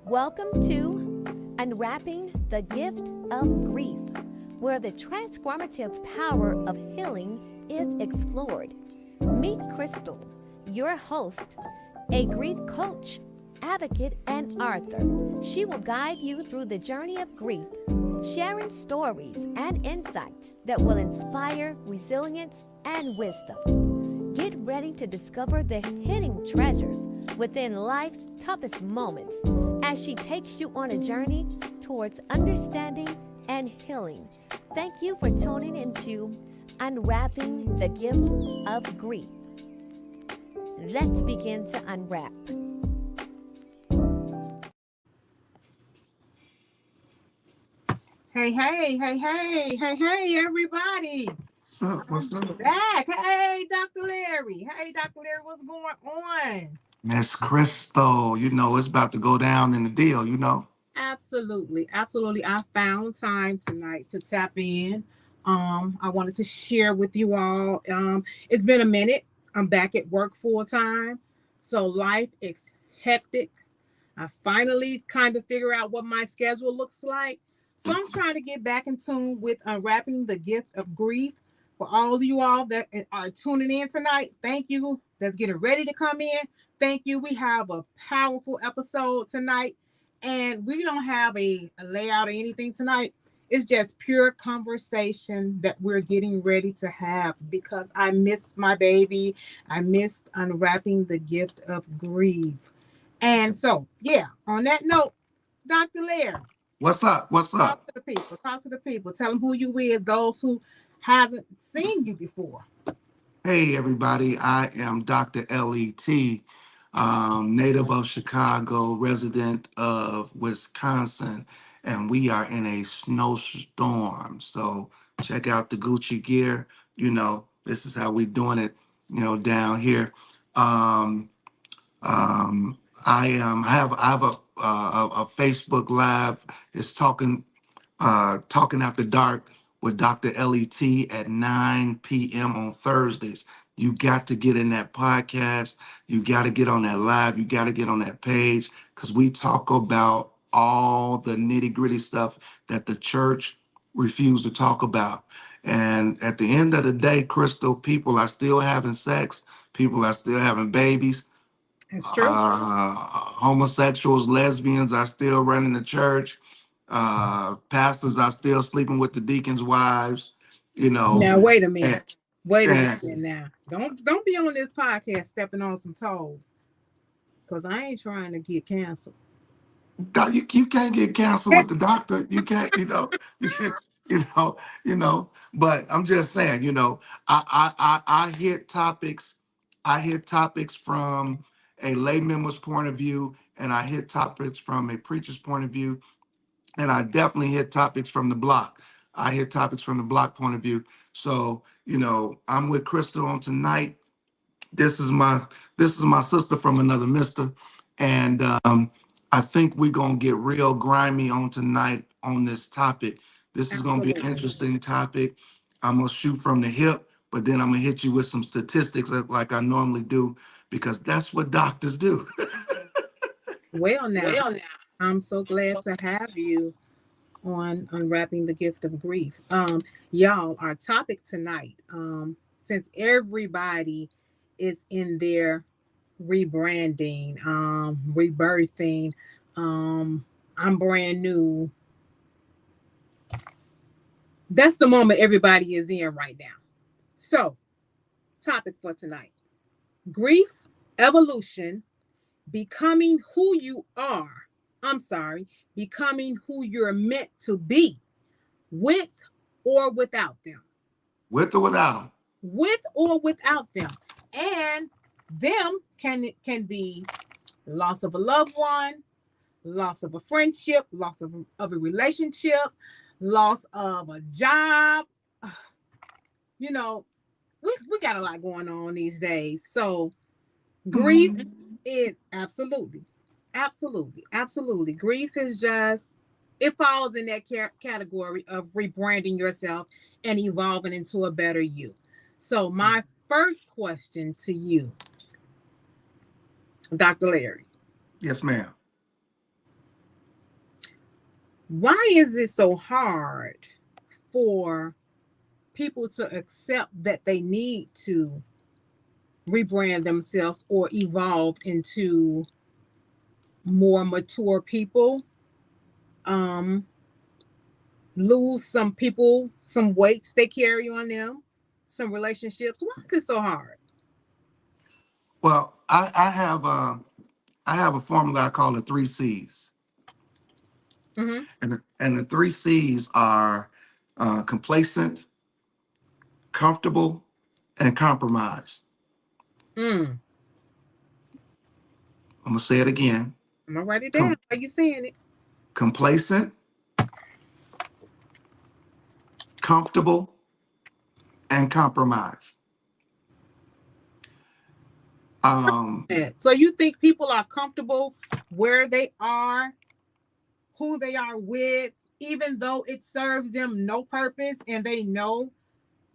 Welcome to Unwrapping the Gift of Grief, where the transformative power of healing is explored. Meet Crystal, your host, a grief coach, advocate, and author. She will guide you through the journey of grief, sharing stories and insights that will inspire resilience and wisdom. Get ready to discover the hidden treasures within life's toughest moments as she takes you on a journey towards understanding and healing. Thank you for tuning into Unwrapping the Gift of Grief. Let's begin to unwrap. Hey, everybody. What's up? What's up? Back. Hey, Dr. Larry. Hey, Dr. Larry, what's going on? Miss Crystal, it's about to go down in the deal. Absolutely. I found time tonight to tap in. I wanted to share with you all. It's been a minute. I'm back at work full time. So life is hectic. I finally kind of figure out what my schedule looks like. So I'm trying to get back in tune with unwrapping the gift of grief. For all of you all that are tuning in tonight, thank you. That's getting ready to come in. Thank you. We have a powerful episode tonight, and we don't have a layout or anything tonight. It's just pure conversation that we're getting ready to have because I missed my baby. I missed unwrapping the gift of grief. And so, on that note, Dr. Lair, What's up? What's talk up? to the people. Talk to the people. Tell them who you is, those who hasn't seen you before. Hey, everybody. I am Dr. LET, native of Chicago, resident of Wisconsin, and we are in a snowstorm. So check out the Gucci gear. This is how we doing it, down here. Um, I have a Facebook Live. It's talking after dark with Dr. LET at 9 p.m. on Thursdays. You got to get in that podcast. You got to get on that live. You got to get on that page because we talk about all the nitty gritty stuff that the church refused to talk about. And at the end of the day, Crystal, people are still having sex. People are still having babies. It's true. Homosexuals, lesbians are still running the church. Pastors are still sleeping with the deacons' wives. You know, Now wait a and, minute. Wait a and minute now. Don't be on this podcast stepping on some toes. Cause I ain't trying to get canceled. you can't get canceled with the doctor. You can't, you can't, But I'm just saying, I hit topics. I hit topics from a lay member's point of view, and I hit topics from a preacher's point of view. And I definitely hit topics from the block. I hit topics from the block point of view. So, I'm with Crystal on tonight. This is my this is my sister from another mister. And I think we're gonna get real grimy on tonight on this topic. This is gonna be an Absolutely. interesting topic. I'm gonna shoot from the hip, but then I'm gonna hit you with some statistics like I normally do, because that's what doctors do. Well now, I'm so glad to have you on Unwrapping the Gift of Grief. Y'all, our topic tonight, since everybody is in their rebranding, rebirthing, I'm brand new. That's the moment everybody is in right now. So, topic for tonight: grief's evolution, becoming who you are. I'm sorry, becoming who you're meant to be, with or without them. With or without them. With or without them. And them can be loss of a loved one, loss of a friendship, loss of a relationship, loss of a job. You know, we got a lot going on these days. So grief is absolutely. Grief is just, it falls in that category of rebranding yourself and evolving into a better you. So my first question to you, Dr. Larry, Yes, ma'am. Why is it so hard for people to accept that they need to rebrand themselves or evolve into more mature people? Um, Lose some people, some weights they carry on them, some relationships. Why is it so hard? Well, I have a formula I call the three C's, Mm-hmm. and the three C's are complacent, comfortable, and compromised. Mm. I'm gonna say it again: I'm gonna write it down. Com- Are you saying it? complacent, comfortable, and compromised. Um, So you think people are comfortable where they are, who they are with, even though it serves them no purpose and they know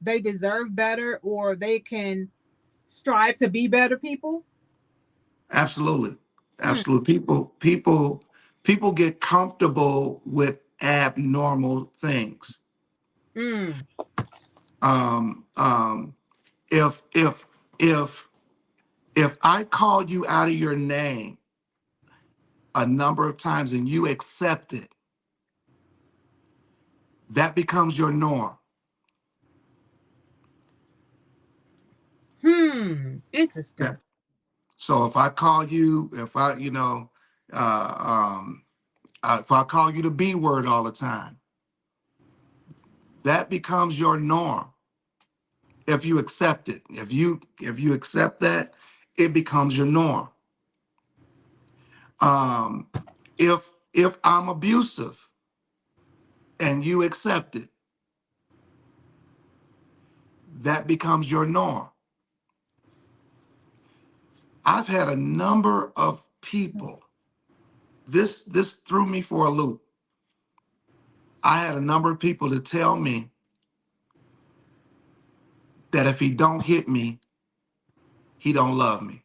they deserve better or they can strive to be better people? Absolutely, Mm. absolutely. People get comfortable with abnormal things. Mm. Um, um, if if if if I call you out of your name a number of times and you accept it, that becomes your norm. Interesting. Yeah. So if I call you, if I, you know, uh, um, if I call you the B word all the time, that becomes your norm. If you accept it, if you accept that, it becomes your norm. Um, if I'm abusive and you accept it, that becomes your norm. I've had a number of people. This threw me for a loop. I had a number of people to tell me that if he don't hit me, he don't love me.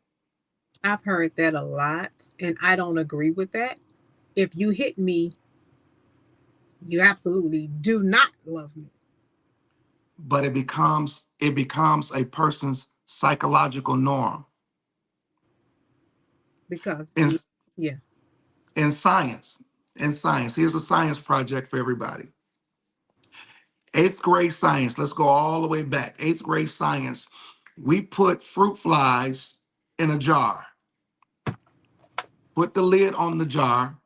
I've heard that a lot, and I don't agree with that. If you hit me, you absolutely do not love me But it becomes a person's psychological norm. because In yeah. in science, here's a science project for everybody. Eighth grade science, let's go all the way back. Eighth grade science, we put fruit flies in a jar, put the lid on the jar,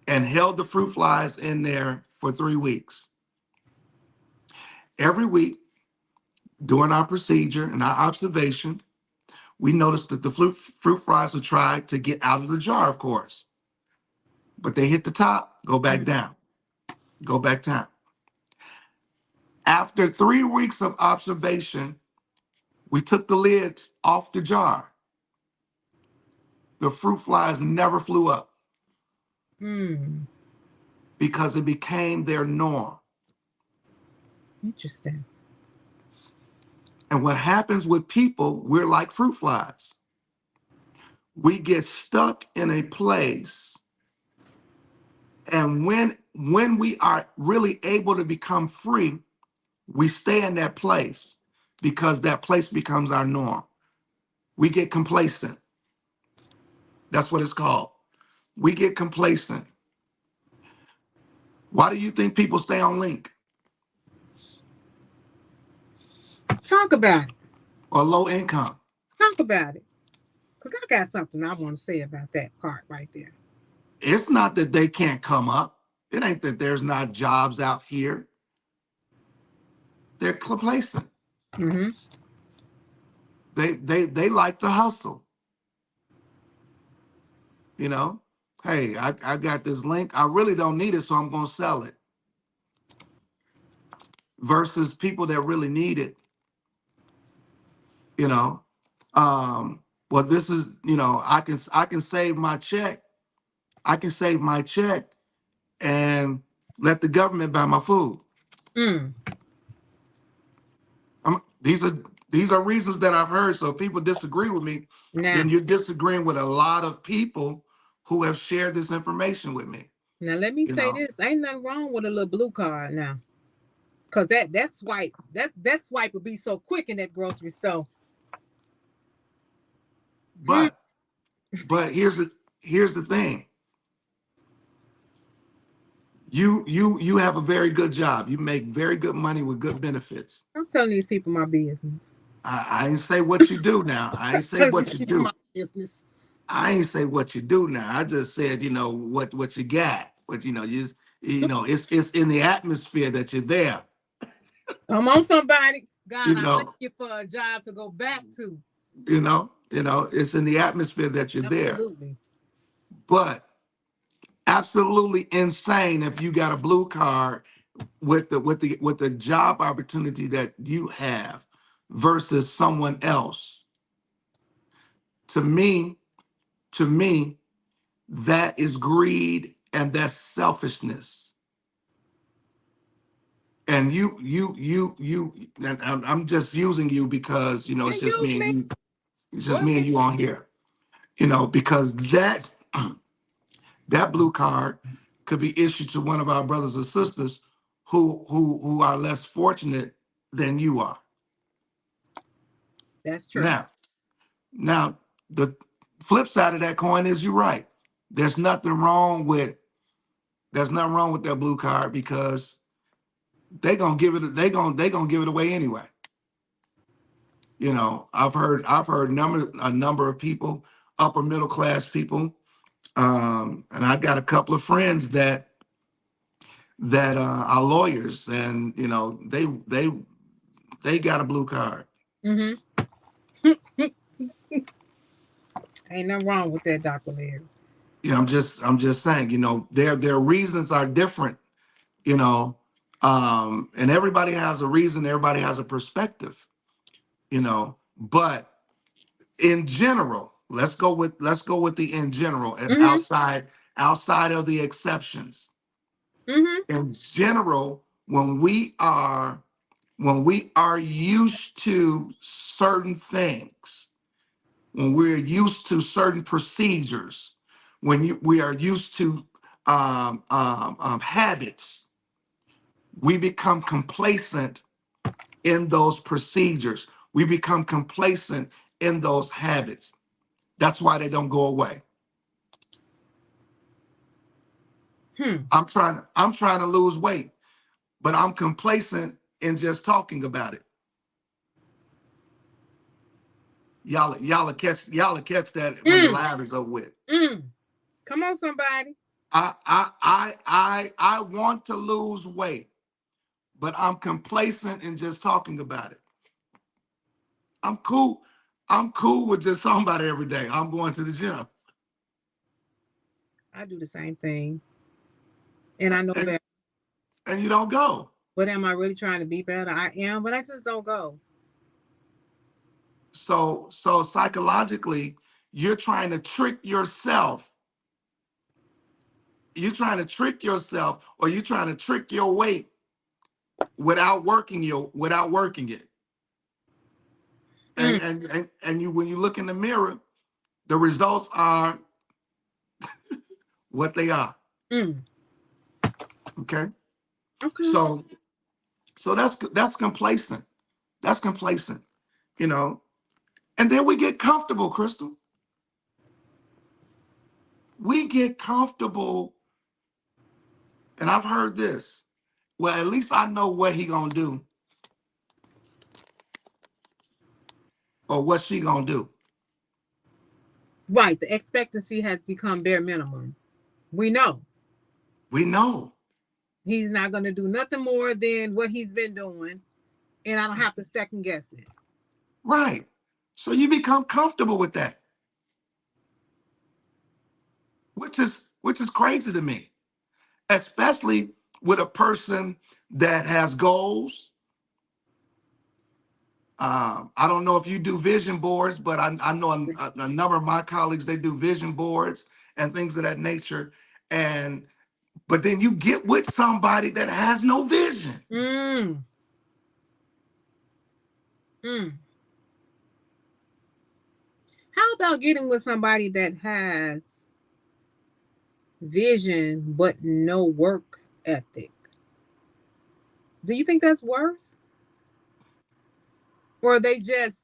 and held the fruit flies in there for 3 weeks. Every week during our procedure and our observation, we noticed that the fruit flies would try to get out of the jar, of course, but they hit the top, go back Mhm. down, go back down. After 3 weeks of observation, we took the lids off the jar. The fruit flies never flew up Hmm. because it became their norm. Interesting. And what happens with people, we're like fruit flies. We get stuck in a place, and when we are really able to become free, we stay in that place because that place becomes our norm. We get complacent. That's what it's called. We get complacent. Why do you think people stay on link Talk about it. or low income? Talk about it. Because I got something I want to say about that part right there. It's not that they can't come up. It ain't that there's not jobs out here. They're complacent. Mm-hmm. They like the hustle. You know, hey, I got this link. I really don't need it, so I'm gonna sell it. Versus people that really need it, you know. Well, this is, I can save my check. I can save my check and let the government buy my food. Mm. These are reasons that I've heard. So if people disagree with me, Now, then you're disagreeing with a lot of people who have shared this information with me. Now let me You say know, this: ain't nothing wrong with a little blue card now, cause that swipe would be so quick in that grocery store. Hmm. but but here's the thing. You have a very good job. You make very good money with good benefits. I'm telling these people my business. I ain't say what you do now. I ain't say Telling these what you people my do. business. I ain't say what you do now. I just said, what you got. What it's in the atmosphere that you're there. Come on, somebody. God, You I thank know, you for a job to go back to. it's in the atmosphere that you're there. Absolutely. But absolutely insane if you got a blue card with the job opportunity that you have versus someone else. To me, to me, that is greed and that's selfishness. And and I'm just using you because Yeah, it's just use me and me. you. It's Go just me and ahead. you on here. Because that blue card could be issued to one of our brothers or sisters who are less fortunate than you are. That's true. Now, now the flip side of that coin is you're right. There's nothing wrong with there's nothing wrong with that blue card because they gonna give it away anyway. I've heard a number of people, upper middle class people, and I got a couple of friends that are lawyers, and they got a blue card. Mm-hmm. Ain't nothing wrong with that, Dr. Larry. I'm just saying, their reasons are different, you know, and everybody has a reason, everybody has a perspective, but in general, let's go with the in general and Mm-hmm. outside of the exceptions. Mm-hmm. In general, when we are used to certain things, when we're used to certain procedures, we are used to habits, we become complacent in those procedures. We become complacent in those habits. That's why they don't go away. Hmm. I'm trying to lose weight, but I'm complacent in just talking about it. Y'all will catch that when the Mm. live is over with. Mm. Come on, somebody. I want to lose weight, but I'm complacent in just talking about it. I'm cool. I'm cool with just talking about it every day. I'm going to the gym, I do the same thing, and I know and better. and you don't go. But am I really trying to be better? I am, but I just don't go. So psychologically, you're trying to trick yourself. You're trying to trick yourself, or you're trying to trick your weight without working it. Mm. And you when you look in the mirror, the results are what they are. Mm. Okay. Okay. So that's complacent. That's complacent, you know. And then we get comfortable, Crystal. We get comfortable, and I've heard this. Well, at least I know what he gonna do or what she gonna do. Right. The expectancy has become bare minimum. We know We know, he's not going to do nothing more than what he's been doing, and I don't have to second guess it. right? So you become comfortable with that, which is crazy to me, especially with a person that has goals. I don't know if you do vision boards, but I know a number of my colleagues, they do vision boards and things of that nature. And but then you get with somebody that has no vision. Mm. Mm. How about getting with somebody that has vision but no work ethic. Do you think that's worse? Or they just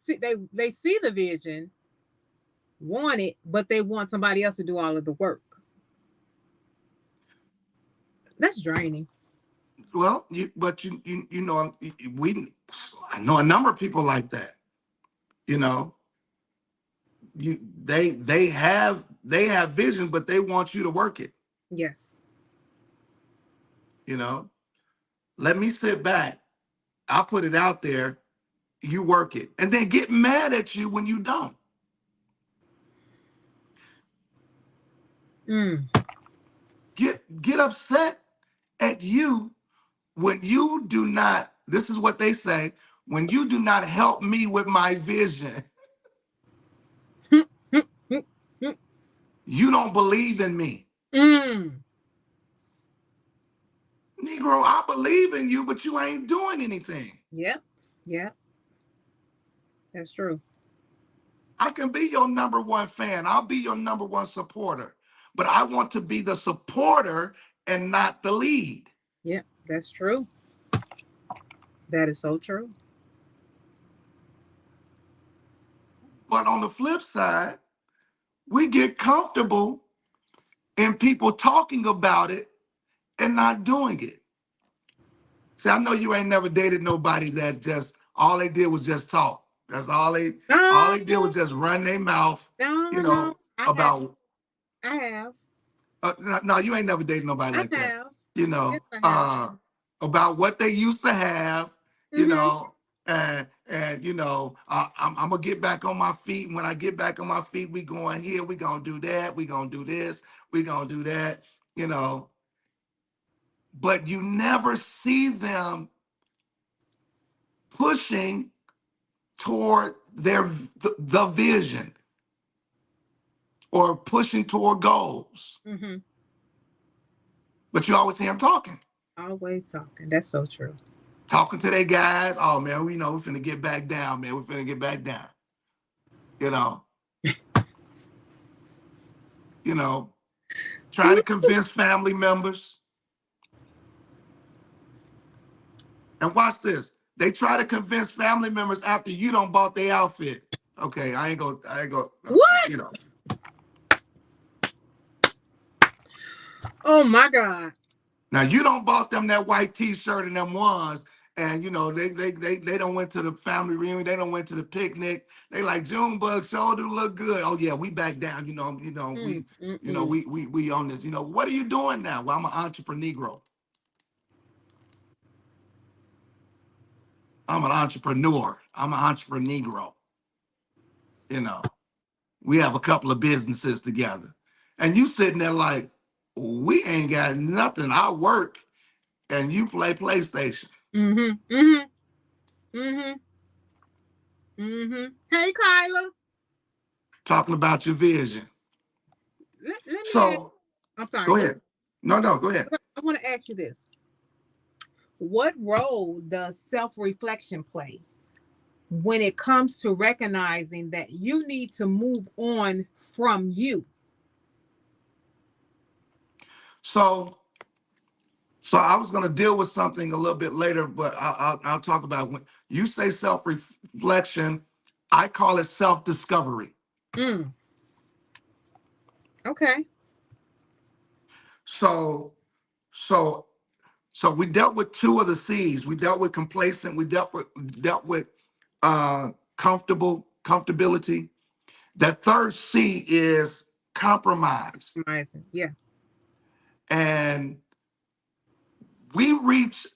they see the vision, want it, but they want somebody else to do all of the work. That's draining. Well, you know, we I know a number of people like that. You know, they have vision, but they want you to work it. Yes. You know, let me sit back. I'll put it out there. You work it, and then get mad at you when you don't. Mm. Get upset at you when you do not. This is what they say: when you do not help me with my vision, you don't believe in me. Mm. Negro, I believe in you, but you ain't doing anything. Yep. Yep. That's true. I can be your number one fan. I'll be your number one supporter. But I want to be the supporter and not the lead. Yep. That's true. That is so true. But on the flip side, we get comfortable in people talking about it and not doing it. See, I know you ain't never dated nobody that just all they did was just talk. That's all No, they did was just run their mouth, you no. know, about I have. no, you ain't never dated nobody I like that. have. You Yes, know, I have. about what they used to have. You Mm-hmm. know, and you know, I'm gonna get back on my feet. And when I get back on my feet, we going here. We gonna do that. We gonna do this. We gonna do that. You know, but you never see them pushing toward the vision or pushing toward goals. Mm-hmm. But you always hear them Always talking. That's so true. talking to their guys. Oh man, we know we're finna get back down, man. We're finna get back down. You know, you know, trying to convince family members. And watch this. They try to convince family members after you don't bought their outfit. Okay, I ain't go, What? you know. Oh my God. Now you don't bought them that white t-shirt and them ones, and you know, they don't went to the family reunion, they don't went to the picnic. They like Junebug sure do look good. Oh yeah, we back down, Mm, mm, mm. we on this. You know, what are you doing now? Well, I'm an entrepreneur. I'm an entrepreneur. I'm an entrepreneur. You know, we have a couple of businesses together. And you sitting there like, we ain't got nothing. I work and you play PlayStation. Mm-hmm. Mm-hmm. Mm-hmm. Mm-hmm. Hey, Kyla. Talking about your vision. Let me ask. So I'm sorry. go Go. ahead. No, go ahead. I want to ask you this. What role does self-reflection play when it comes to recognizing that you need to move on from you? So I was going to deal with something a little bit later, but I'll talk about when you say self-reflection, I call it self-discovery. Mm. Okay. So so we dealt with two of the C's. We dealt with complacent. We dealt with comfortability. That third C is compromise. Amazing. Yeah. And we reach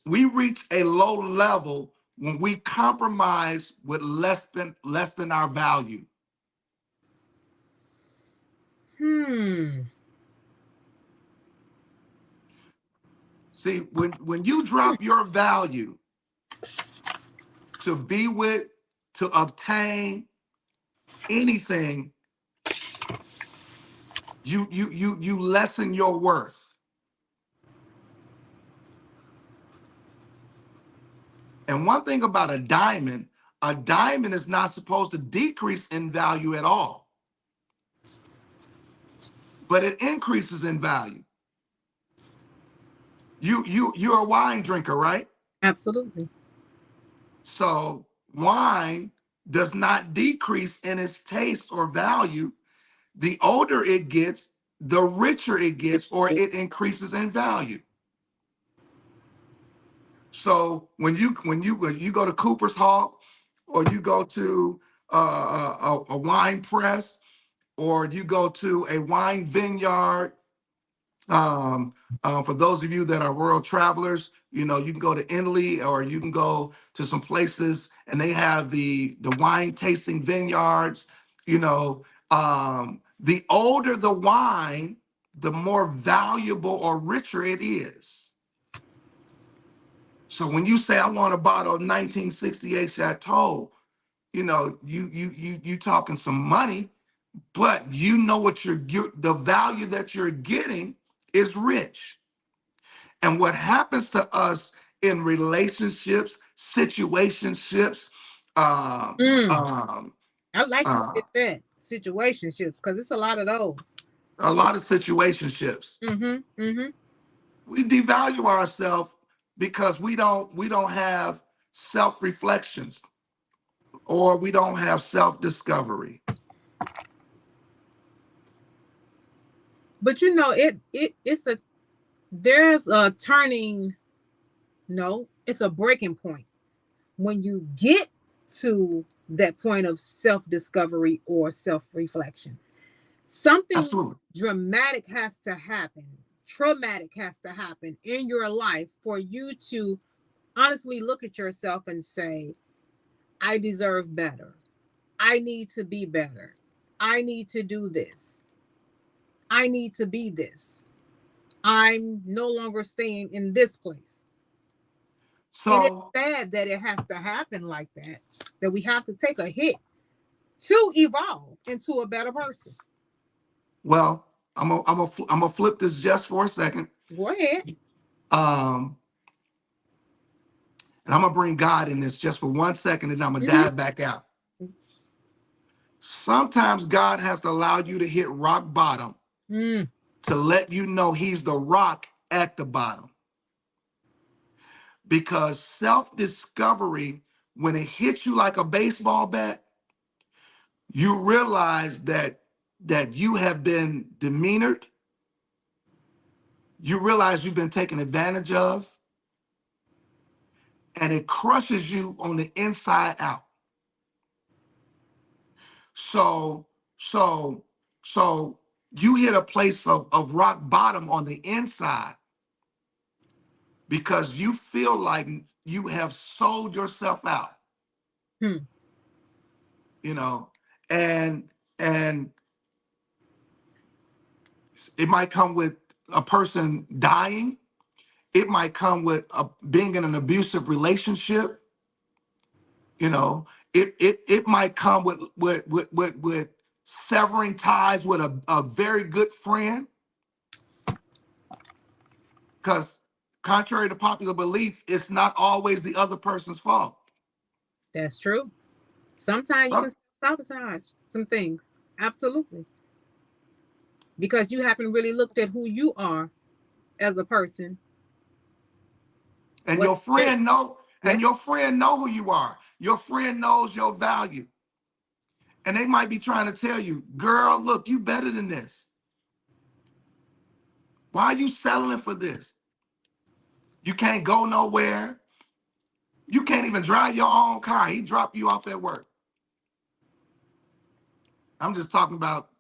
a low level when we compromise with less than our value. Hmm. See, when you drop your value to be with, to obtain anything, you lessen your worth. And one thing about a diamond is not supposed to decrease in value at all, but it increases in value. You're a wine drinker, right? Absolutely. So wine does not decrease in its taste or value. The older it gets, the richer it gets, or it increases in value. So when you go to Cooper's Hawk, or you go to a wine press, or you go to a wine vineyard, um, for those of you that are world travelers, you can go to Italy, or you can go to some places and they have the wine tasting vineyards. The older the wine, the more valuable or richer it is. So when you say I want a bottle of 1968 Chateau, you talking some money, but what the value that you're getting is rich. And what happens to us in relationships, situationships, um, Mm. um, I like you uh, said that situationships because it's a lot of those. a Yeah. lot of situationships, Mm-hmm. Mm-hmm. we devalue ourselves because we don't have self reflections, or we don't have self discovery. But it's a there's a turning. No, it's a breaking point when you get to that point of self discovery or self reflection. Something Absolutely. dramatic has to happen, traumatic has to happen in your life for you to honestly look at yourself and say, I deserve better. I need to be better. I need to do this. I need to be this. I'm no longer staying in this place. And it's So, sad that it has to happen like that, that we have to take a hit to evolve into a better person. well, I'm gonna flip this just for a second, Go ahead. um, and I'm gonna bring God in this just for 1 second, and I'm gonna Mm-hmm. dive back out. Sometimes God has to allow you to hit rock bottom Mm, to let you know He's the rock at the bottom. Because self discovery, when it hits you like a baseball bat, you realize that you have been demeanored. You realize you've been taken advantage of, and it crushes you on the inside out. So, so, so you hit a place of rock bottom on the inside because you feel like you have sold yourself out, hmm. you know, and and it might come with a person dying. It might come with being in an abusive relationship. You know, it might come with severing ties with a very good friend. Because contrary to popular belief, it's not always the other person's fault. That's true. Sometimes you Some, can sabotage some things. Absolutely. Because you haven't really looked at who you are as a person. and What your yeah. friend know, Yeah. and your friend know who you are. Your friend knows your value. And they might be trying to tell you, girl, look, you better than this. Why are you settling for this? You can't go nowhere. You can't even drive your own car. He dropped you off at work. I'm just talking about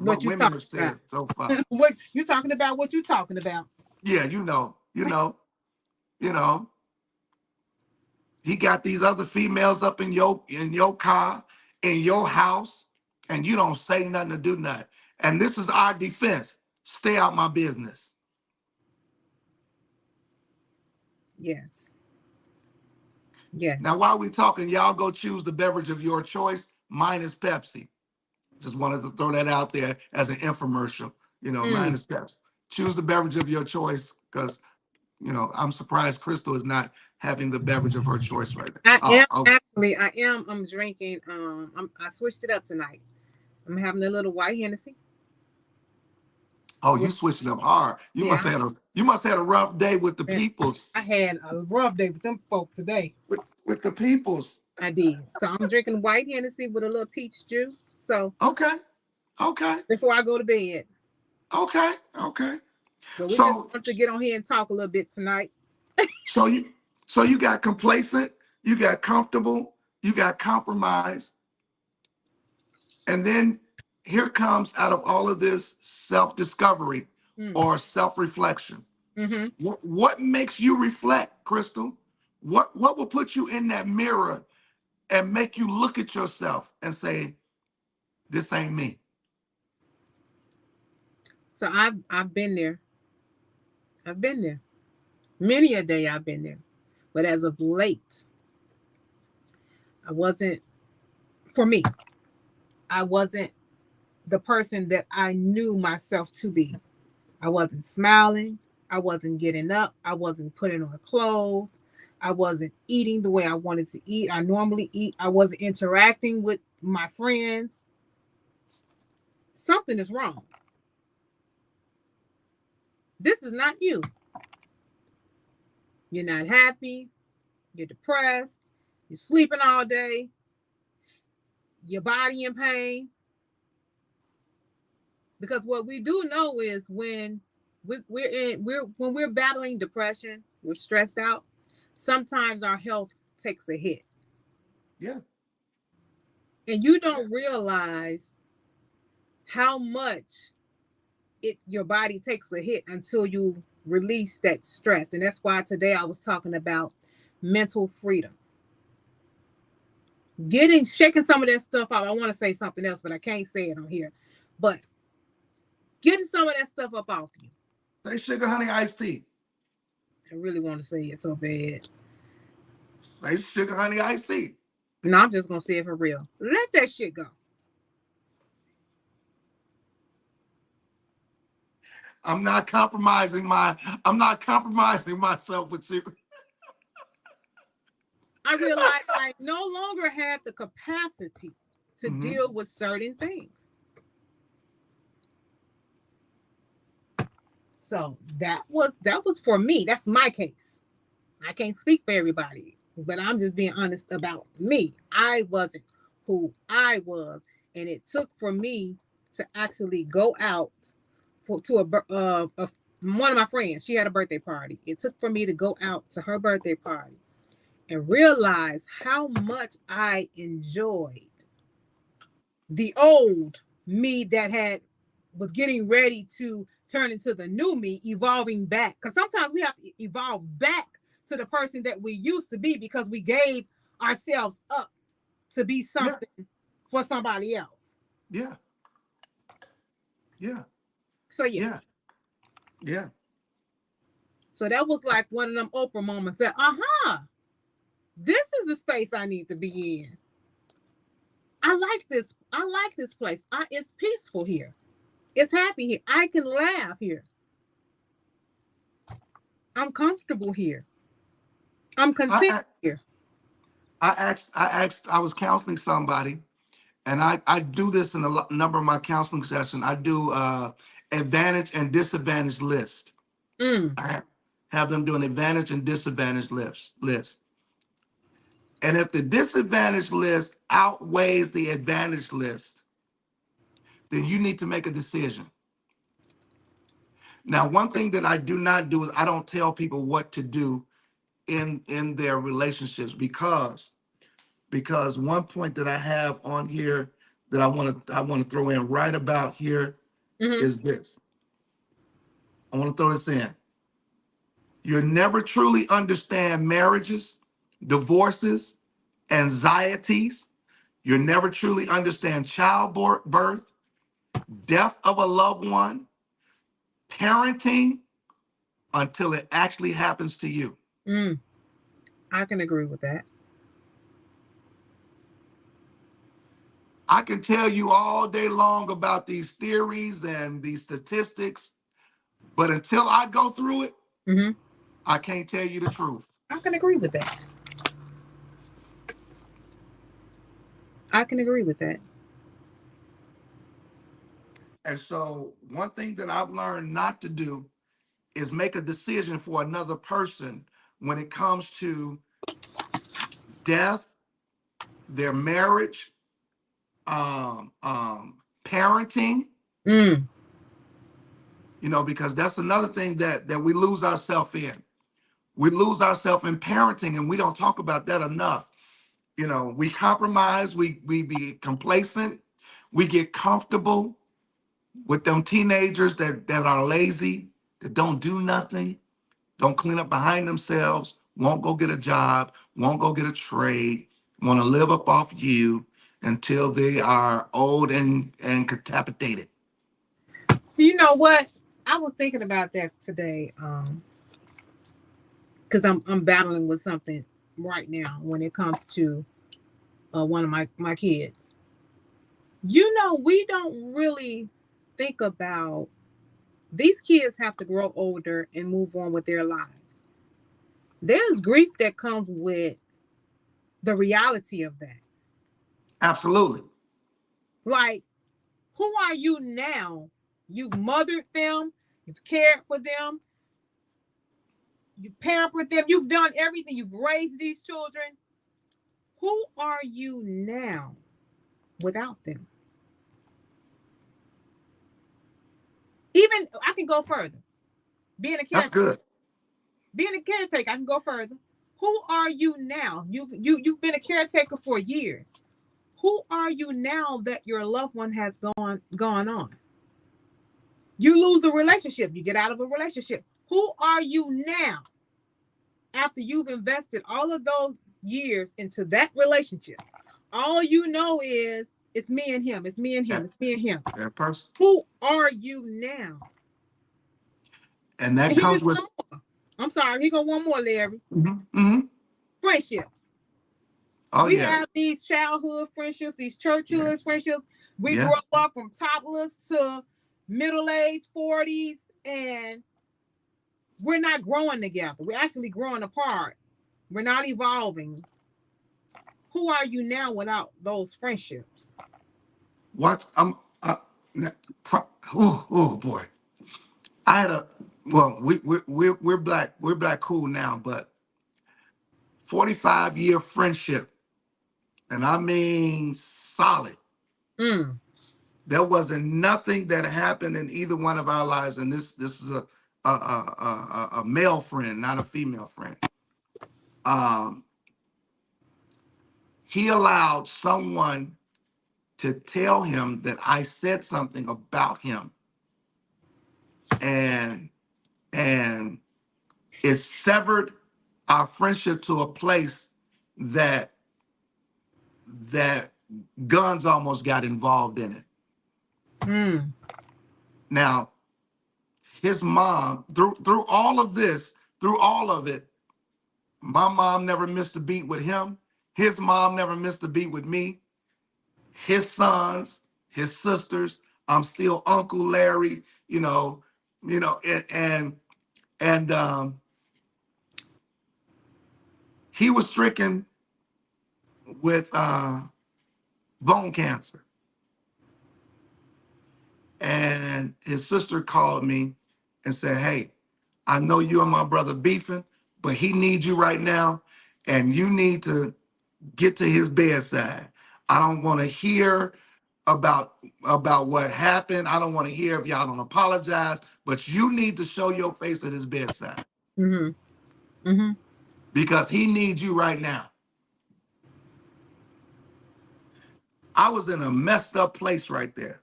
What what you women talking have about? said so far. What you talking about? What you talking about? Yeah, you know. He got these other females up in your car, in your house, and you don't say nothing to do nothing. And this is our defense. Stay out my business. Yes. Now, Yes. while we talking, y'all go choose the beverage of your choice. Mine is Pepsi. Just wanted to throw that out there as an infomercial. Mine Mm. is Pepsi. Choose the beverage of your choice, because I'm surprised Crystal is not having the beverage of her choice right now. I Oh, am oh, actually. I'm drinking. I switched it up tonight. I'm having a little white Hennessy. Oh, Well, you switched it up hard. yeah, You must have had a rough day with the man, peoples. I had a rough day with them folk today. With the peoples. I did. So I'm drinking white Hennessy with a little peach juice. So Okay. Okay. before I go to bed. Okay. Okay. But we just So want to get on here and talk a little bit tonight. so you so you got complacent, you got comfortable, you got compromised, and then here comes out of all of this self-discovery Mm. or self-reflection. Mm-hmm. What makes you reflect, Crystal? What will put you in that mirror and make you look at yourself and say, this ain't me? So I've been there. I've been there. Many a day I've been there. But as of late, I wasn't for me, I wasn't the person that I knew myself to be. I wasn't smiling. I wasn't getting up. I wasn't putting on clothes. I wasn't eating the way I wanted to eat. I normally eat. I wasn't interacting with my friends. Something is wrong. This is not you. You're not happy. You're depressed. You're sleeping all day. Your body in pain. Because what we do know is when we're battling depression, we're stressed out. Sometimes our health takes a hit, Yeah. and you don't realize how much it your body takes a hit until you release that stress. And that's why today I was talking about mental freedom, getting shaking some of that stuff out. I want to say something else, but I can't say it on here. But getting some of that stuff up off you. Say sugar, honey, iced tea. I really want to say it so bad. Say sugar, honey, iced tea. No, I'm just gonna say it for real. Let that shit go. I'm not compromising myself with you. I realized I no longer had the capacity to Hmm. deal with certain things. So that was for me. That's my case. I can't speak for everybody, but I'm just being honest about me. I wasn't who I was, and it took for me to actually go out to one of my friends. She had a birthday party. It took for me to go out to her birthday party and realize how much I enjoyed the old me that had was getting ready to turn into the new me, evolving back. Because sometimes we have to evolve back to the person that we used to be because we gave ourselves up to be Yeah. something for somebody else. Yeah. Yeah. So yeah. Yeah. Yeah. So that was like one of them Oprah moments that, this is the space I need to be in. I like this. I like this place. It's peaceful here. It's happy here. I can laugh here. I'm comfortable here. I'm content I here. I was counseling somebody, and I do this in a number of my counseling sessions. I do advantage and disadvantage list. Mm, Have them do an advantage and disadvantage list. And if the disadvantage list outweighs the advantage list, then you need to make a decision. Now, one thing that I do not do is I don't tell people what to do in their relationships because one point that I have on here that I want to throw in right about here mm-hmm, is this. I want to throw this in. You'll never truly understand marriages, divorces, anxieties. You'll never truly understand childbirth, death of a loved one, parenting until it actually happens to you. mm. I can agree with that. I can tell you all day long about these theories and these statistics, but until I go through it, Mm-hmm. I can't tell you the truth. I can agree with that. I can agree with that. And so one thing that I've learned not to do is make a decision for another person when it comes to death, their marriage, parenting, Mm. because that's another thing that we lose ourselves in. We lose ourselves in parenting, and we don't talk about that enough. We compromise, we be complacent, we get comfortable with them teenagers that are lazy, that don't do nothing, don't clean up behind themselves, won't go get a job, won't go get a trade, want to live up off you until they are old and capitated. So you know what? I was thinking about that today, because I'm battling with something right now when it comes to one of my kids. We don't really think about these kids have to grow older and move on with their lives. There's grief that comes with the reality of that. Absolutely. Like, who are you now? You've mothered them, you've cared for them, you've pampered them, you've done everything, you've raised these children. Who are you now without them? Even I can go further. Being a That's caretaker. good. Being a caretaker, I can go further. Who are you now? You've been a caretaker for years. Who are you now that your loved one has gone on? You lose a relationship, you get out of a relationship. Who are you now after you've invested all of those years into that relationship? All you know is it's me and him, it's me and him, That, it's me and him. that person. Who are you now? And And that here's comes with. one more. I'm sorry, here go one more, Larry. Mhm, mhm. Friendships. Oh We yeah. have these childhood friendships, these churchhood Yes. friendships. We grow Yes. up from toddlers to middle age, 40s, and we're not growing together. We're actually growing apart. We're not evolving. Who are you now without those friendships? What I'm oh boy. I had a well, we're black, cool now, but 45-year friendship, and I mean solid. Mm. There wasn't nothing that happened in either one of our lives, and this is a male friend, not a female friend. Um, he allowed someone to tell him that I said something about him, and and it severed our friendship to a place that that guns almost got involved in it. Mm. Now, his mom, through all of this, through all of it, my mom never missed a beat with him. His mom never missed a beat with me. His sons, his sisters. I'm still Uncle Larry. And he was stricken with bone cancer. And his sister called me and said, "Hey, I know you and my brother beefing, but he needs you right now, and you need to get to his bedside. I don't want to hear about what happened. I don't want to hear if y'all don't apologize, but you need to show your face at his bedside Mm-hmm. Mm-hmm. because he needs you right now." I was in a messed up place right there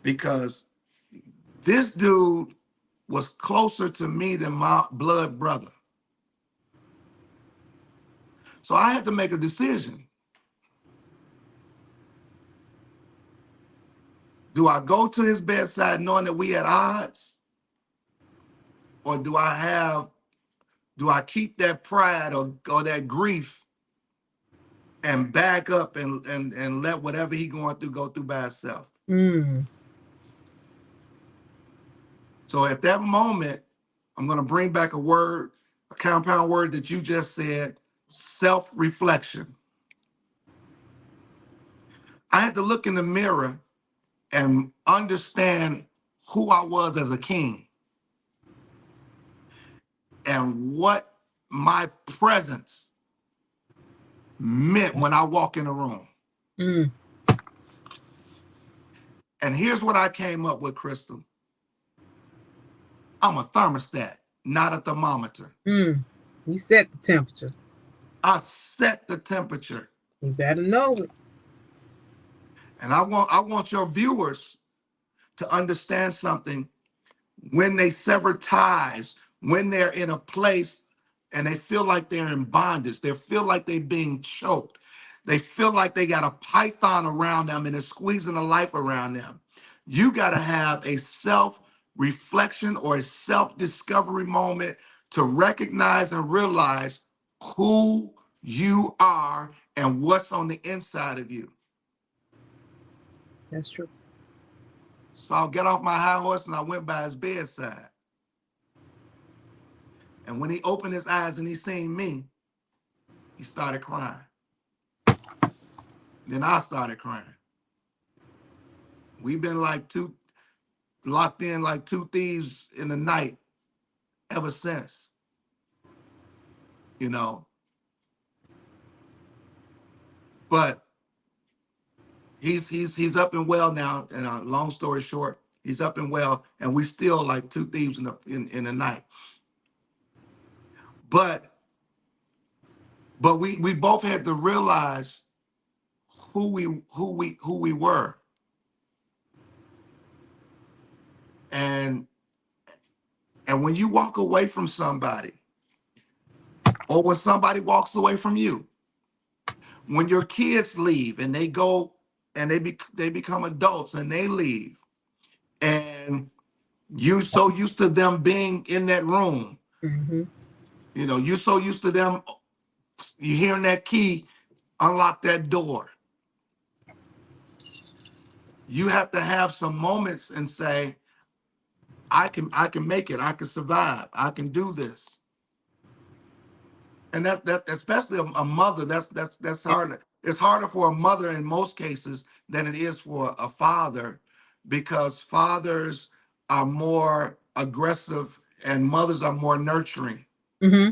because this dude was closer to me than my blood brother. So I had to make a decision. Do I go to his bedside knowing that we at odds? Or do I keep that pride or that grief and back up and let whatever he going through go through by itself? Mm. So at that moment, I'm going to bring back a word, a compound word that you just said, self-reflection. I had to look in the mirror and understand who I was as a king and what my presence meant when I walk in a room. Mm. And here's what I came up with, Crystal. I'm a thermostat, not a thermometer. Mm. You set the temperature. I set the temperature. You better know it. And I want your viewers to understand something. When they sever ties, when they're in a place and they feel like they're in bondage, they feel like they're being choked, they feel like they got a python around them and it's squeezing the life around them. You got to have a self reflection or a self discovery moment to recognize and realize who you are and what's on the inside of you. That's true. So I'll get off my high horse and I went by his bedside. And when he opened his eyes and he seen me, he started crying. Then I started crying. We've been like locked in like two thieves in the night ever since, you know. But he's up and well now. And long story short, he's up and well, and we still like two thieves in the night. But we both had to realize who we were. And when you walk away from somebody, or when somebody walks away from you, when your kids leave and they go and they become adults and they leave, and you so used to them being in that room, Mm-hmm. you're so used to them, you hearing that key unlock that door. You have to have some moments and say, I can make it, I can survive, I can do this. And that especially a mother, that's hard. It's harder for a mother in most cases than it is for a father, because fathers are more aggressive and mothers are more nurturing. Mm-hmm.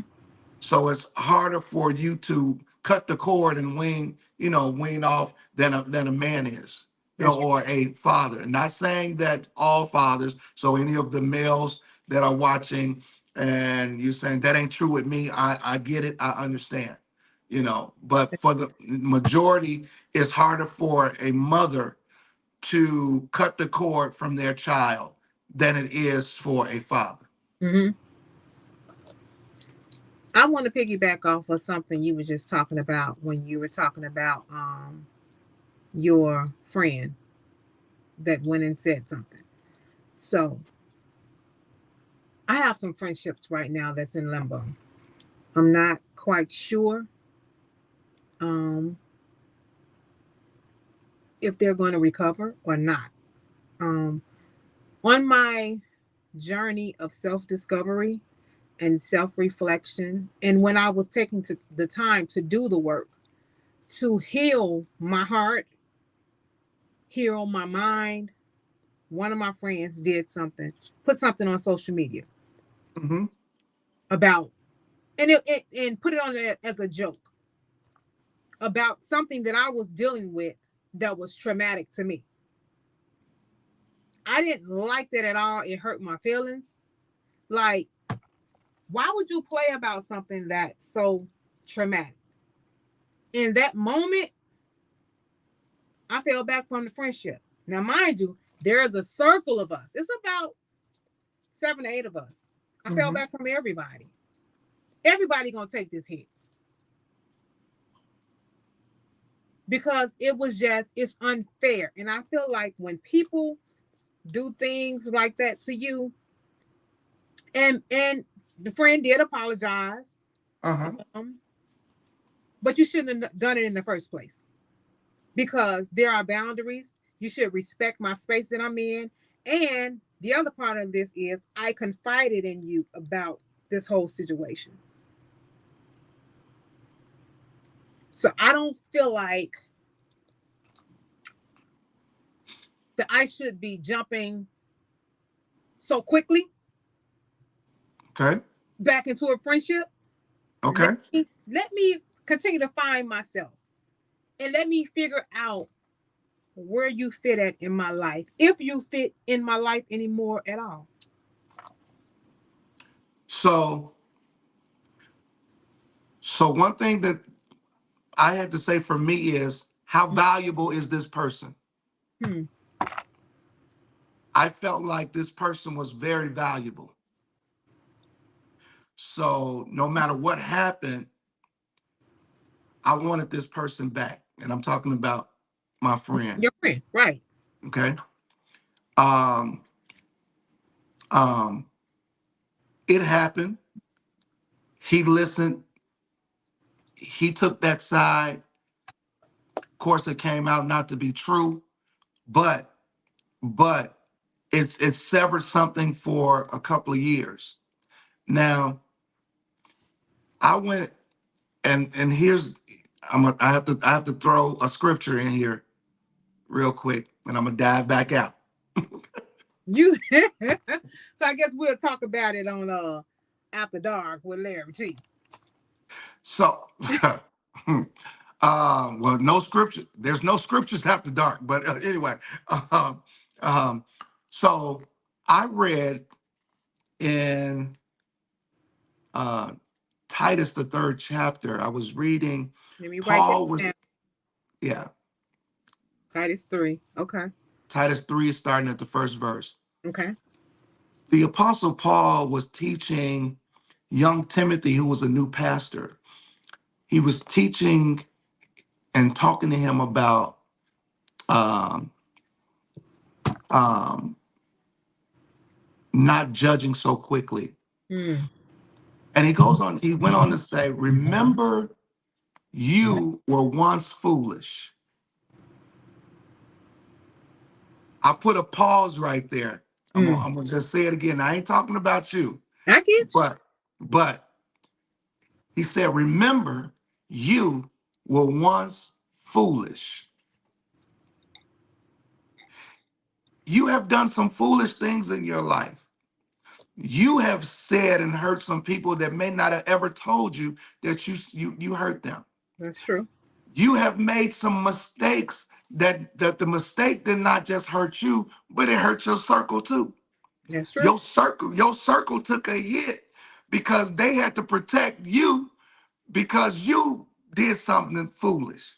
So it's harder for you to cut the cord and wean off than a man is, That's true. or a father. Not saying that all fathers. So any of the males that are watching and you saying that ain't true with me, I get it, I understand. But for the majority, it's harder for a mother to cut the cord from their child than it is for a father. Mm-hmm. I want to piggyback off of something you were just talking about when you were talking about your friend that went and said something. So I have some friendships right now that's in limbo. I'm not quite sure um, if they're going to recover or not. Um, on my journey of self discovery and self reflection, and when I was taking the time to do the work to heal my heart, heal my mind, one of my friends put something on social media Mm-hmm. about, and put it on there as a joke about something that I was dealing with that was traumatic to me. I didn't like that at all. It hurt my feelings. Like, why would you play about something that's so traumatic? In that moment, I fell back from the friendship. Now, mind you, there is a circle of us. It's about 7 to 8 of us. I fell Mm-hmm. back from everybody. Everybody gonna take this hit because it's unfair. And I feel like when people do things like that to you, and the friend did apologize, Uh-huh. um, but you shouldn't have done it in the first place because there are boundaries. You should respect my space that I'm in. And the other part of this is I confided in you about this whole situation. So I don't feel like that I should be jumping so quickly Okay. back into a friendship. Let Okay. let me continue to find myself and let me figure out where you fit at in my life, if you fit in my life anymore at all. So, so one thing that I had to say for me is, how valuable is this person? Hmm. I felt like this person was very valuable. So no matter what happened, I wanted this person back. And I'm talking about my friend. Your friend, right? Okay. Um, um, it happened. He listened. He took that side. Of course, it came out not to be true, but but it's severed something for a couple of years. Now I went and here's I have to throw a scripture in here real quick, and I'm gonna dive back out. You. So I guess we'll talk about it on After Dark with Larry T. So, well, no scripture. There's no scriptures after dark. But anyway, um, um, so I read in uh, Titus the third chapter. I was reading. Let me write that Paul was down. yeah. Titus 3. Okay. Titus 3 starting at the first verse. Okay. The apostle Paul was teaching young Timothy, who was a new pastor. He was teaching and talking to him about um, um, not judging so quickly. Hmm. And he went on to say, remember you were once foolish. I put a pause right there. Hmm. I'm gonna just say it again. I ain't talking about you, I get you. but but he said, remember you were once foolish. You have done some foolish things in your life. You have said and hurt some people that may not have ever told you that you hurt them. That's true. You have made some mistakes that the mistake did not just hurt you, but it hurt your circle too. That's true. Your circle took a hit because they had to protect you because you did something foolish.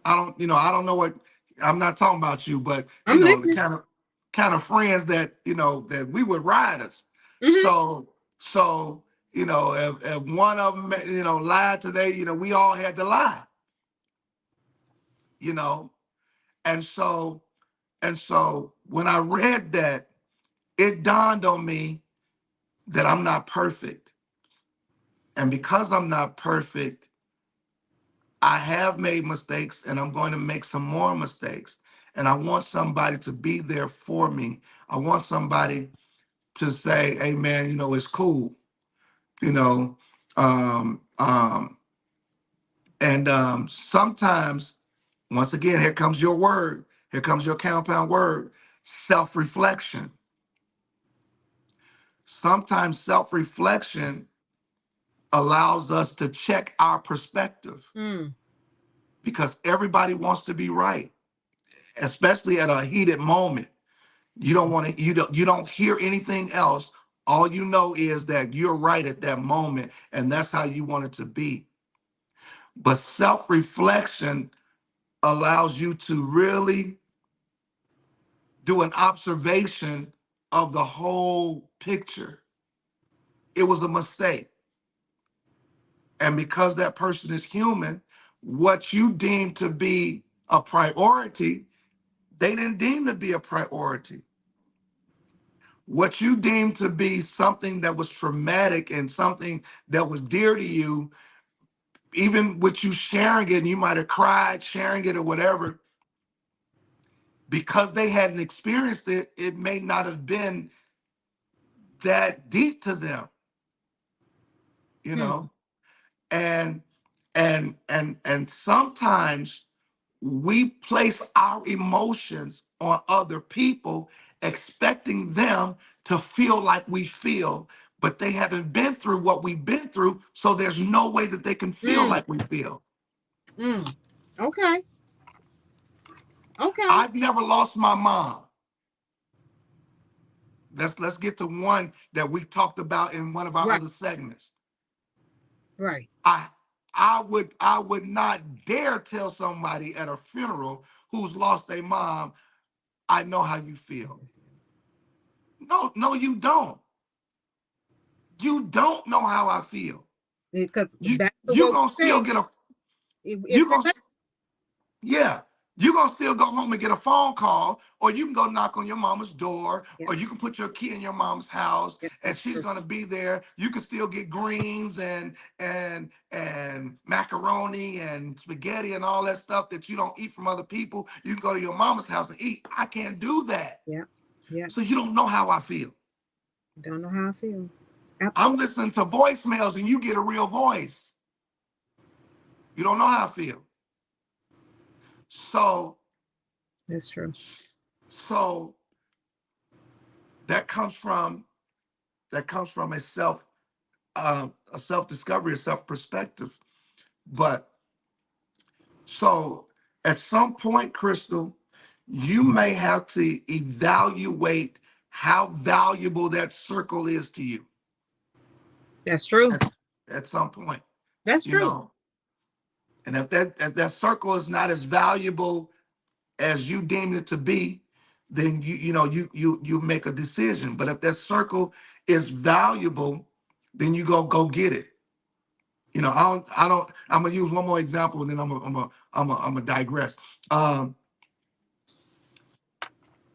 I don't know what, I'm not talking about you, but I'm the listening. kind of friends that, that we would ride us. Hmm. So, if one of them, lied today, we all had to lie, you know. And so when I read that, it dawned on me that I'm not perfect. And because I'm not perfect, I have made mistakes and I'm going to make some more mistakes. And I want somebody to be there for me. I want somebody to say, hey man, it's cool. You know, um, um, and sometimes, once again, here comes your word. Here comes your compound word, self-reflection. Sometimes self-reflection allows us to check our perspective Mm. because everybody wants to be right, especially at a heated moment. You don't want to, you don't hear anything else. All you know is that you're right at that moment, and that's how you want it to be. But self-reflection allows you to really do an observation of the whole picture. It was a mistake. And because that person is human, what you deem to be a priority, they didn't deem to be a priority. What you deem to be something that was traumatic and something that was dear to you, even with you sharing it, and you might have cried sharing it or whatever, because they hadn't experienced it, it may not have been that deep to them, you Hmm. know? And sometimes we place our emotions on other people, expecting them to feel like we feel, but they haven't been through what we've been through, so there's no way that they can feel Mm, like we feel. mm. Okay. Okay. I've never lost my mom. Let's get to one that we talked about in one of our Right. other segments. Right. I I would not dare tell somebody at a funeral who's lost their mom, I know how you feel. No, no, you don't. You don't know how I feel. Because You back to you what gonna we still said, get a it's you gonna related. yeah, you gonna still go home and get a phone call, or you can go knock on your mama's door, Yeah, or you can put your key in your mom's house, yeah, and that's she's true. gonna be there. You can still get greens and macaroni and spaghetti and all that stuff that you don't eat from other people. You can go to your mama's house and eat. I can't do that. Yeah, yeah. So you don't know how I feel. Don't know how I feel. I'm Absolutely. listening to voicemails and you get a real voice. You don't know how I feel. So That's true. so that comes from a self discovery, a self perspective. But so at some point, Crystal, you may have to evaluate how valuable that circle is to you That's true. at, at some point, That's you true. know. And if that circle is not as valuable as you deem it to be, then you make a decision. But if that circle is valuable, then you go get it. I'm gonna use one more example, and then I'm gonna digress. Um,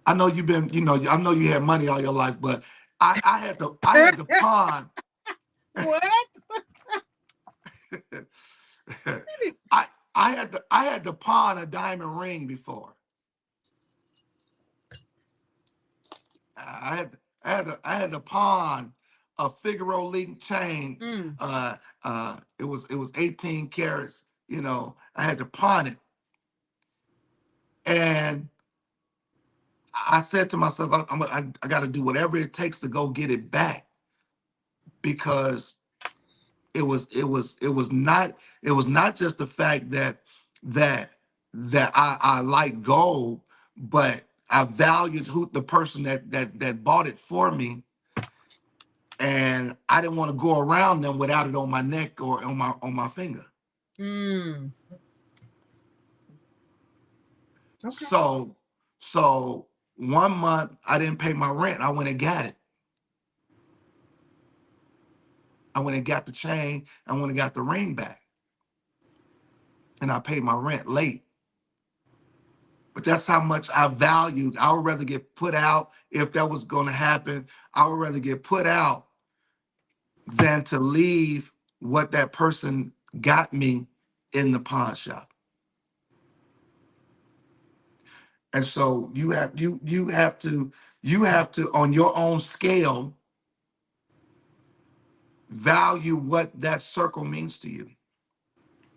I know you've been, I know you had money all your life, but I had to pawn. What? I had to pawn a diamond ring before. I had to pawn a Figaro link chain. Mm. It was 18 carats. I had to pawn it, and I said to myself, I got to do whatever it takes to go get it back, because it was not just the fact that that I like gold, but I valued the person that bought it for me, and I didn't want to go around them without it on my neck or on my finger. Mm. Okay. So one month I didn't pay my rent. I went and got it. I went and got the chain. I went and got the ring back, and I paid my rent late. But that's how much I valued. I would rather get put out if that was going to happen. I would rather get put out than to leave what that person got me in the pawn shop. And so you have to on your own scale value what that circle means to you.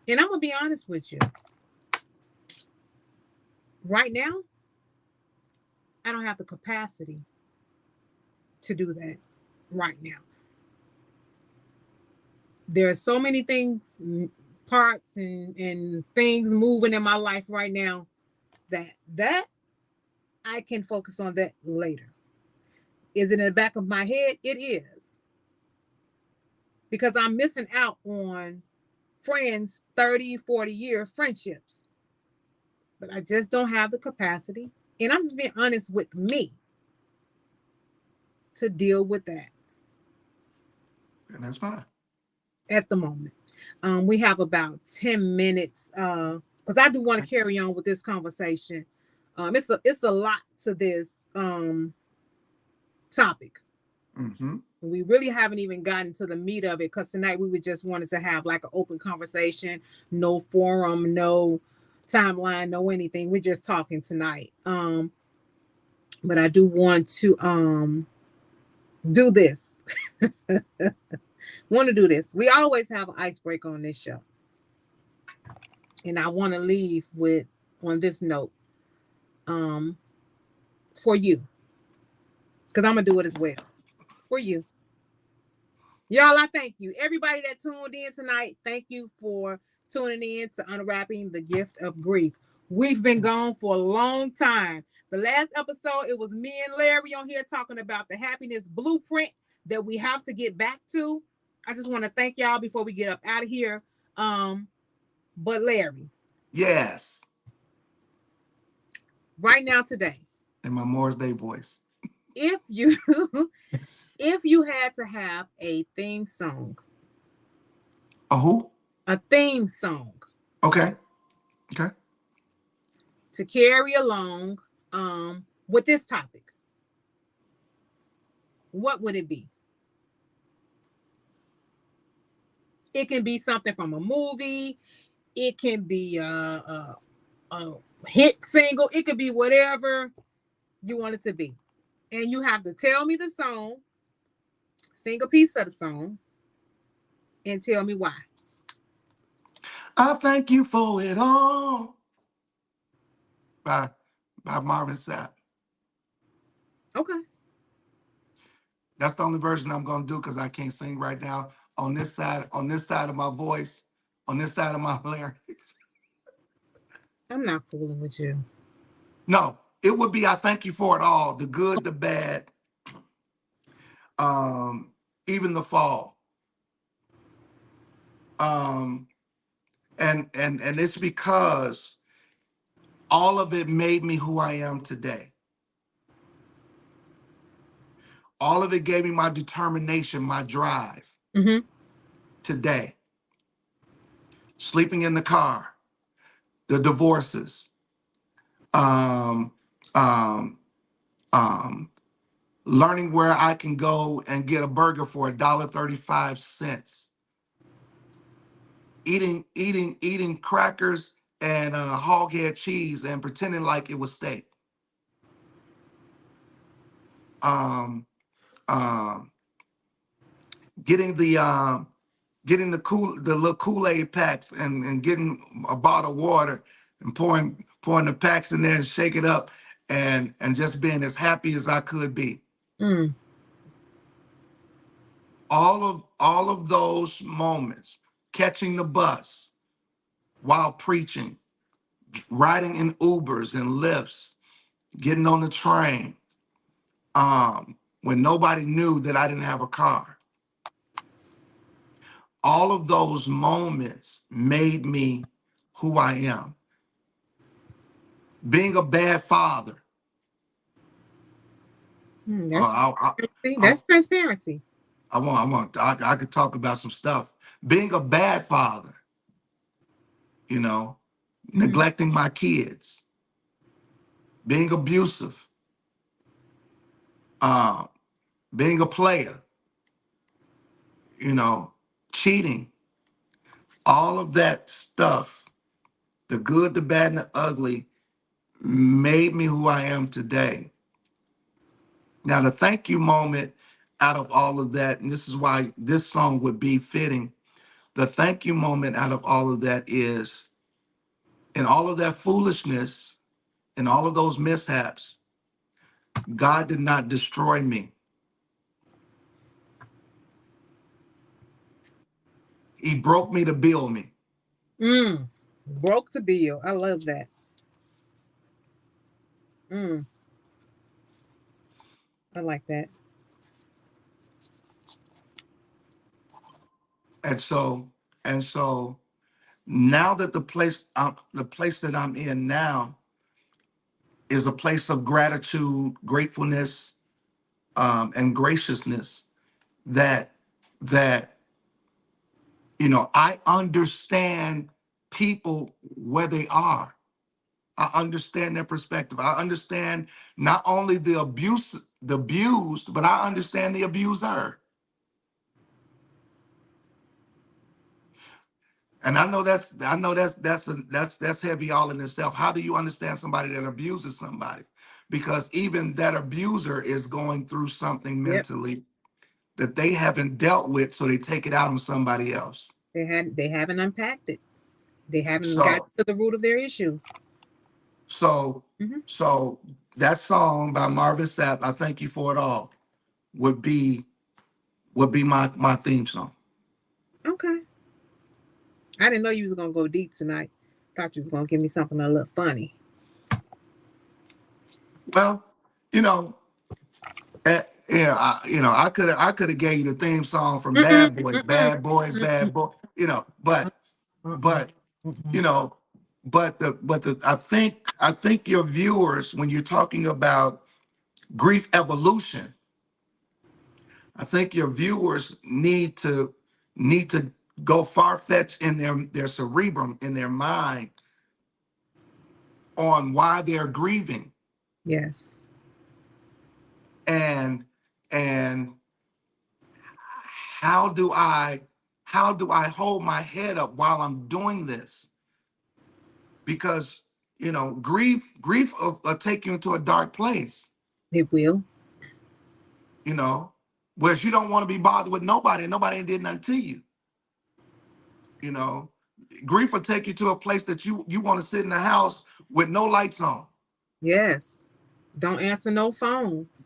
And I'm gonna be honest with you. Right now, I don't have the capacity to do that. Right now, there are so many things, parts, and things moving in my life right now that I can focus on that later. Is it in the back of my head? It is, because I'm missing out on friends, 30, 40-year friendships. But I just don't have the capacity. And I'm just being honest with me to deal with that And that's fine. at the moment. We have about 10 minutes because I do want to carry on with this conversation. It's a lot to this topic. Mm-hmm. We really haven't even gotten to the meat of it, because tonight we would just wanted to have like an open conversation, no forum, no timeline, no anything. We're just talking tonight. But I do want to do this. Want to do this. We always have an icebreaker on this show. And I want to leave with on this note, um, for you, because I'm gonna do it as well for you. Y'all, I thank you. Everybody that tuned in tonight, thank you for tuning in to Unwrapping the Gift of Grief. We've been gone for a long time. The last episode, it was me and Larry on here talking about the happiness blueprint that we have to get back to. I just want to thank y'all before we get up out of here. But Larry, Yes. right now today, In my Morris Day voice. if you if you had to have a theme song, A who? a theme song Okay. Okay. to carry along with this topic, what would it be? It can be something from a movie, it can be a hit single, it could be whatever you want it to be. And you have to tell me the song, sing a piece of the song, and tell me why. I thank you for it all. By Marvin Sapp. Okay. That's the only version I'm gonna do because I can't sing right now. On this side of my voice, on this side of my larynx. I'm not fooling with you. No, it would be I thank you for it all. The good, the bad, um, even the fall. Um, and it's because all of it made me who I am today. All of it gave me my determination, my drive Mm-hmm. today. Sleeping in the car, the divorces, um, um, um, learning where I can go and get a burger for $1.35, eating crackers and hog head cheese and pretending like it was steak. Um, um, getting the little Kool-Aid packs and getting a bottle of water and pouring the packs in there and shake it up and just being as happy as I could be. Mm. All of those moments, catching the bus while preaching, riding in Ubers and Lyfts, getting on the train, when nobody knew that I didn't have a car. All of those moments made me who I am. Being a bad father, That's uh, I, see, I, that's transparency. I could talk about some stuff. Being a bad father, you know, Mm-hmm. neglecting my kids, being abusive, uh, being a player, you know, cheating, all of that stuff, the good, the bad, and the ugly, made me who I am today. Now, the thank you moment out of all of that, and this is why this song would be fitting. The thank you moment out of all of that is in all of that foolishness and all of those mishaps, God did not destroy me. He broke me to build me. Mm. Broke the bill. I love that. Mm. I like that. And so now that the place that I'm in now is a place of gratitude, gratefulness, and graciousness that that I understand people where they are. I understand their perspective. I understand not only the abused, but I understand the abuser. And I know that's heavy all in itself. How do you understand somebody that abuses somebody? Because even that abuser is going through something Yep. mentally that they haven't dealt with, so they take it out on somebody else. They haven't unpacked it. They haven't got So to the root of their issues. So, Mm-hmm. so that song by Marvin Sapp, I Thank You for It All, would be my theme song. Okay. I didn't know you was gonna go deep tonight. Thought you was gonna give me something a little funny. Well, you know, I could have gave you the theme song from Mm-mm, Bad Boys, mm-mm, Bad Boys, mm-mm, Bad Boy. But mm-mm, but you mm-mm. know, but I think your viewers, when you're talking about grief evolution, I think your viewers need to go far fetched in their cerebrum, in their mind, on why they're grieving, Yes. and and how do I how do I hold my head up while I'm doing this? Because grief will take you into a dark place. It will. You know, whereas you don't want to be bothered with nobody, and nobody did nothing to you. You know, grief will take you to a place that you want to sit in the house with no lights on. Yes. Don't answer no phones.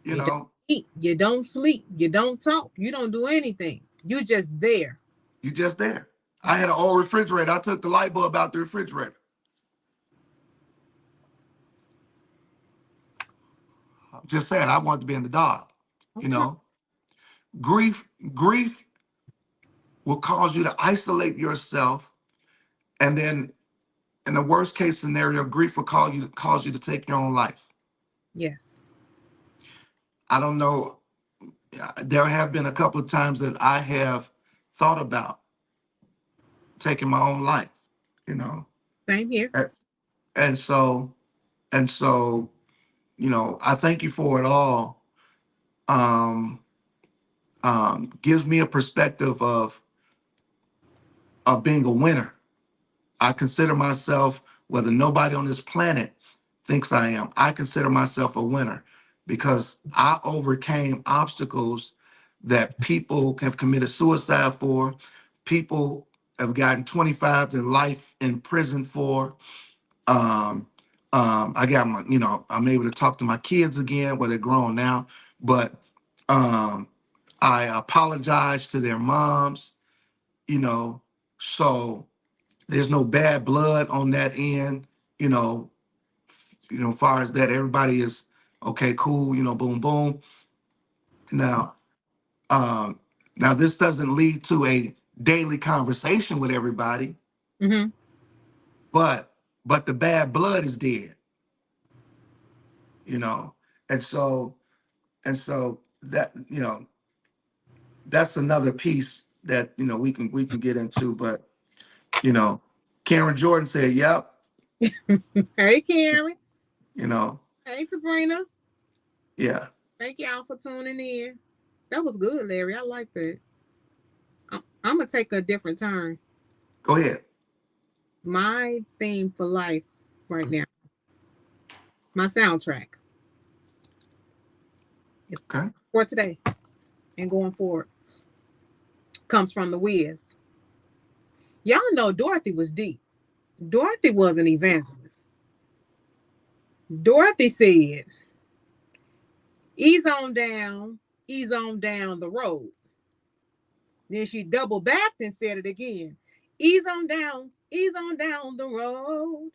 You You don't know, eat. You don't sleep. You don't talk. You don't do anything. You just there. you just there. I had an old refrigerator. I took the light bulb out the refrigerator. I'm just saying, I wanted to be in the dark. You Okay. know, grief will cause you to isolate yourself, and then in the worst case scenario, grief will cause you to take your own life. Yes. I don't know. There have been a couple of times that I have thought about taking my own life. You know, Same here. and and so and so I thank you for it all. Um, gives me a perspective of being a winner. I consider myself, whether nobody on this planet thinks I am, I consider myself a winner because I overcame obstacles that people have committed suicide for, people have gotten 25 to life in prison for. Um, I got I'm able to talk to my kids again, well, they're grown now, but um, I apologize to their moms, you know, so there's no bad blood on that end, you know, as far as that, everybody is okay, cool, boom, boom. Now, um, now this doesn't lead to a daily conversation with everybody, Mm-hmm. but the bad blood is dead, you know, and so that that's another piece that we can get into, but you know, Karen Jordan said, "Yep," Hey, Karen. you know, Hey, Sabrina. yeah. Thank y'all for tuning in. That was good, Larry. I like that. I'm gonna take a different turn. Go ahead. My theme for life right now, my soundtrack Okay. for today and going forward, comes from the Wiz. Y'all know Dorothy was deep. Dorothy was an evangelist. Dorothy said, ease on down the road. Then she doubled back and said it again. Ease on down the road.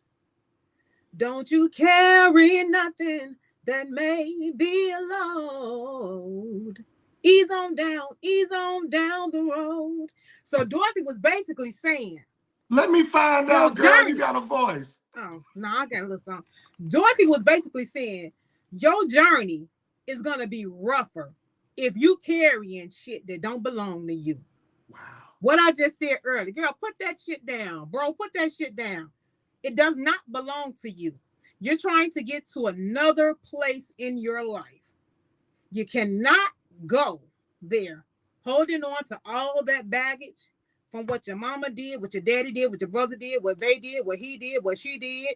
Don't you carry nothing that may be a load. Ease on down the road. So Dorothy was basically saying, Let me find your out, girl. You journey. got a voice. Oh, no, I got a little song. Dorothy was basically saying, your journey is gonna be rougher if you carrying shit that don't belong to you. Wow. What I just said earlier, girl, put that shit down, bro. Put that shit down. It does not belong to you. You're trying to get to another place in your life. You cannot go there holding on to all that baggage from what your mama did, what your daddy did, what your brother did, what they did, what he did, what she did,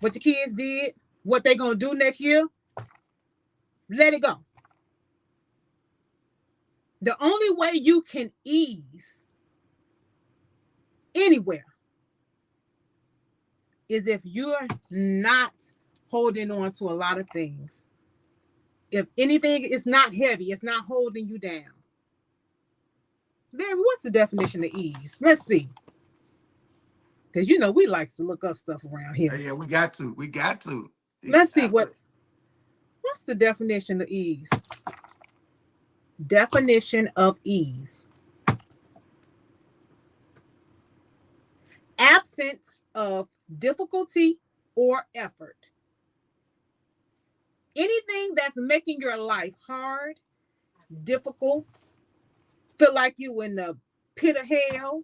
what your kids did, what they gonna do next year. Let it go. The only way you can ease anywhere is if you're not holding on to a lot of things. If anything is not heavy, it's not holding you down. Larry, what's the definition of ease? Let's see. Because you know we like to look up stuff around here. Yeah, we got to. We got to. Let's see what's the definition of ease. Definition of ease. Absence of difficulty or effort. Anything that's making your life hard, difficult, feel like you in the pit of hell,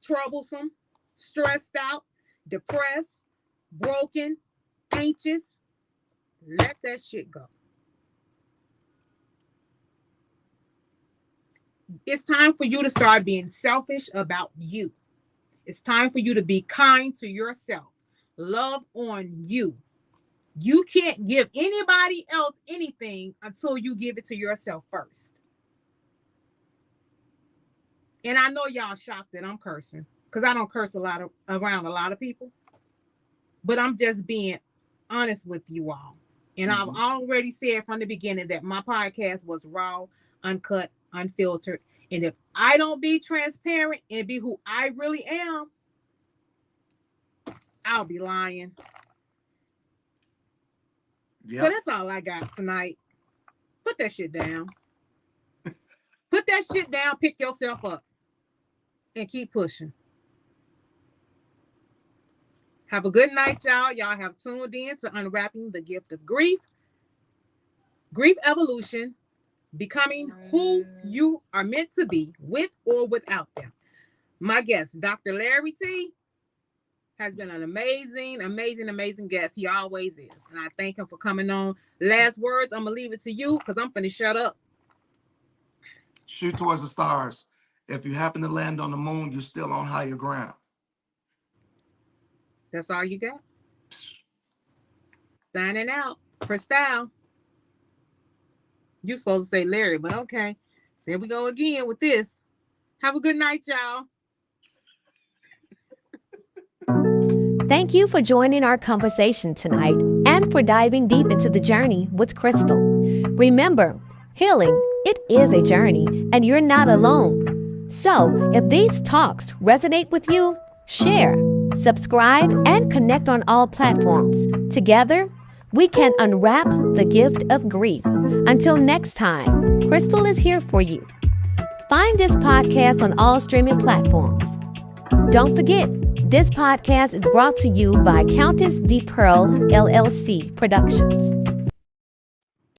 troublesome, stressed out, depressed, broken, anxious, let that shit go. It's time for you to start being selfish about you. It's time for you to be kind to yourself. Love on you. You can't give anybody else anything until you give it to yourself first. And I know y'all shocked that I'm cursing because I don't curse around a lot of people. But I'm just being honest with you all. And I've already said from the beginning that my podcast was raw, uncut, unfiltered. And if I don't be transparent and be who I really am, I'll be lying. Yep. So that's all I got tonight. Put that shit down. Put that shit down, pick yourself up, and keep pushing. Have a good night, y'all. Y'all have tuned in to Unwrapping the Gift of Grief. Grief evolution, becoming who you are meant to be with or without them. My guest, Dr. Larry T., has been an amazing guest. He always is. And I thank him for coming on. Last words, I'm going to leave it to you because I'm going to shut up. Shoot towards the stars. If you happen to land on the moon, you're still on higher ground. That's all you got? Signing out. Crystal. You're supposed to say Larry, but okay. There we go again with this. Have a good night, y'all. Thank you for joining our conversation tonight and for diving deep into the journey with Crystal. Remember, healing, it is a journey and you're not alone. So, if these talks resonate with you, share, subscribe, and connect on all platforms. Together, we can unwrap the gift of grief. Until next time, Crystal is here for you. Find this podcast on all streaming platforms. Don't forget, this podcast is brought to you by Countess D. Pearl LLC Productions.